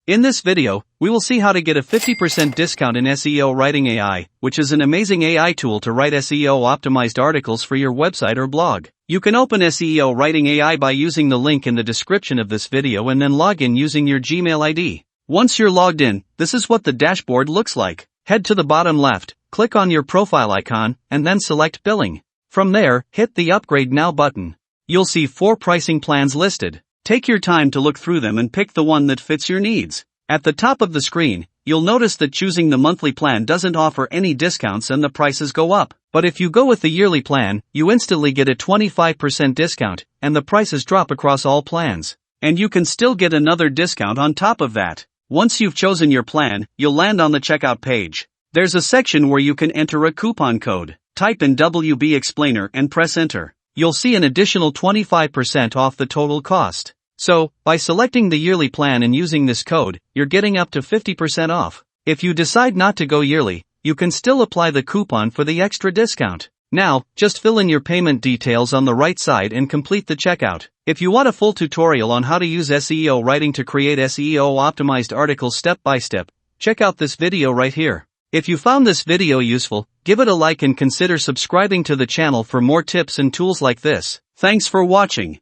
In this video, we will see how to get a 50% discount in SEOWriting.AI, which is an amazing AI tool to write SEO-optimized articles for your website or blog. You can open SEOWriting.AI by using the link in the description of this video and then log in using your Gmail ID. Once you're logged in, this is what the dashboard looks like. Head to the bottom left, click on your profile icon, and then select Billing. From there, hit the Upgrade Now button. You'll see 4 pricing plans listed. Take your time to look through them and pick the one that fits your needs. At the top of the screen, you'll notice that choosing the monthly plan doesn't offer any discounts and the prices go up. But if you go with the yearly plan, you instantly get a 25% discount, and the prices drop across all plans. And you can still get another discount on top of that. Once you've chosen your plan, you'll land on the checkout page. There's a section where you can enter a coupon code. Type in WB Explainer and press enter. You'll see an additional 25% off the total cost. So, by selecting the yearly plan and using this code, you're getting up to 50% off. If you decide not to go yearly, you can still apply the coupon for the extra discount. Now, just fill in your payment details on the right side and complete the checkout. If you want a full tutorial on how to use SEO writing to create SEO-optimized articles step by step, check out this video right here. If you found this video useful, give it a like and consider subscribing to the channel for more tips and tools like this. Thanks for watching.